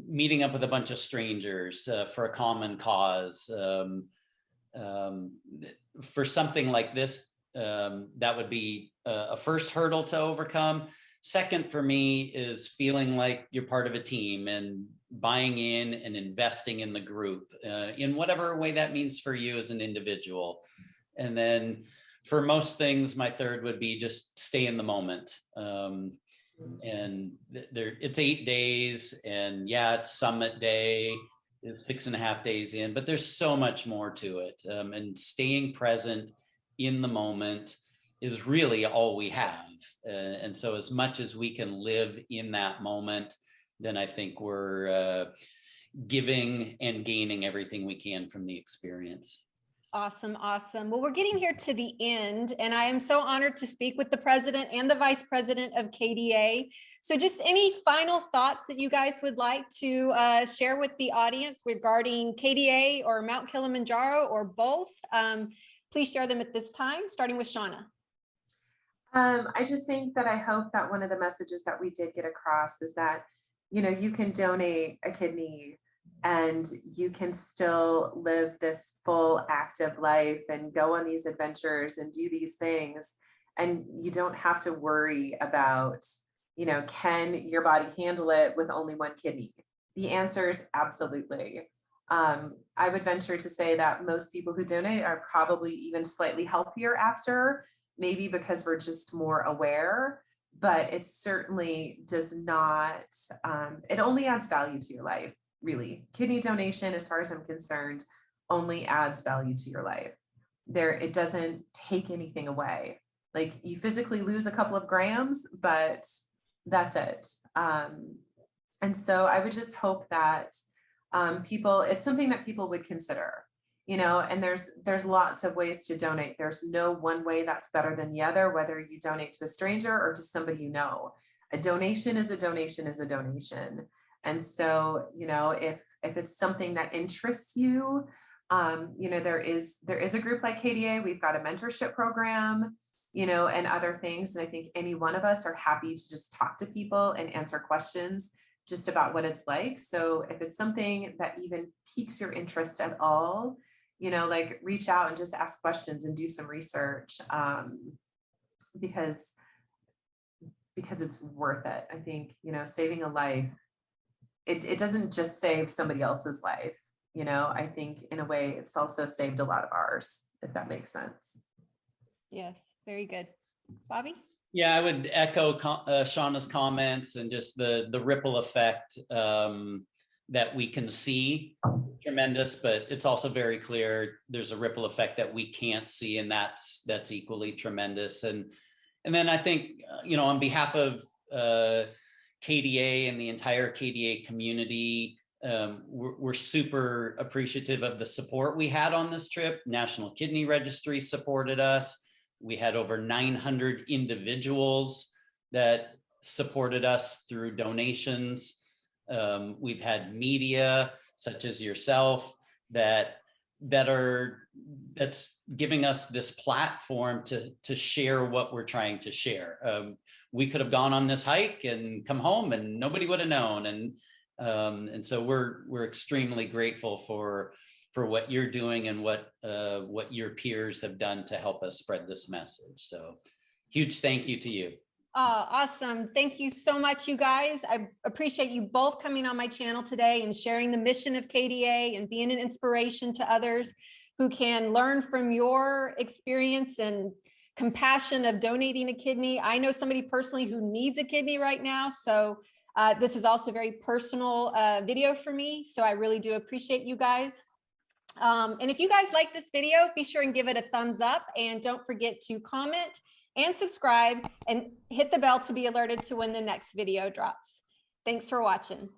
meeting up with a bunch of strangers for a common cause, for something like this, that would be a first hurdle to overcome. Second for me is feeling like you're part of a team and buying in and investing in the group in whatever way that means for you as an individual. And then for most things, my third would be just stay in the moment. And it's 8 days, and yeah, it's summit day, is 6.5 days in, but there's so much more to it. And staying present in the moment is really all we have. And so as much as we can live in that moment, then I think we're giving and gaining everything we can from the experience. Awesome. Awesome. Well, we're getting here to the end, and I am so honored to speak with the president and the vice president of KDA. So just any final thoughts that you guys would like to share with the audience regarding KDA or Mount Kilimanjaro or both, please share them at this time, starting with Shawna. I just think that I hope that one of the messages that we did get across is that, you can donate a kidney and you can still live this full active life and go on these adventures and do these things. And you don't have to worry about, can your body handle it with only one kidney? The answer is absolutely. I would venture to say that most people who donate are probably even slightly healthier after, maybe because we're just more aware, but it certainly does not, it only adds value to your life, really. Kidney donation, as far as I'm concerned, only adds value to your life. It doesn't take anything away. Like, you physically lose a couple of grams, but that's it. And so I would just hope that it's something that people would consider, and there's lots of ways to donate. There's no one way that's better than the other, whether you donate to a stranger or to somebody you know. A donation is a donation is a donation. And so, if it's something that interests you, there is a group like KDA. We've got a mentorship program, and other things. And I think any one of us are happy to just talk to people and answer questions just about what it's like. So if it's something that even piques your interest at all, like reach out and just ask questions and do some research, because it's worth it. I think, saving a life, it doesn't just save somebody else's life. I think in a way it's also saved a lot of ours, if that makes sense. Yes, very good. Bobby? Yeah, I would echo Shawna's comments, and just the ripple effect that we can see, tremendous, but it's also very clear there's a ripple effect that we can't see, and that's equally tremendous. And then I think, on behalf of KDA and the entire KDA community, we're super appreciative of the support we had on this trip. National Kidney Registry supported us. We had over 900 individuals that supported us through donations. We've had media such as yourself that's giving us this platform to share what we're trying to share. We could have gone on this hike and come home and nobody would have known. And so we're extremely grateful for what you're doing and what your peers have done to help us spread this message. So huge thank you to you. Oh, awesome. Thank you so much, you guys. I appreciate you both coming on my channel today and sharing the mission of KDA and being an inspiration to others who can learn from your experience and compassion of donating a kidney. I know somebody personally who needs a kidney right now. So this is also a very personal video for me. So I really do appreciate you guys. And if you guys like this video, be sure and give it a thumbs up, and don't forget to comment and subscribe and hit the bell to be alerted to when the next video drops. Thanks for watching.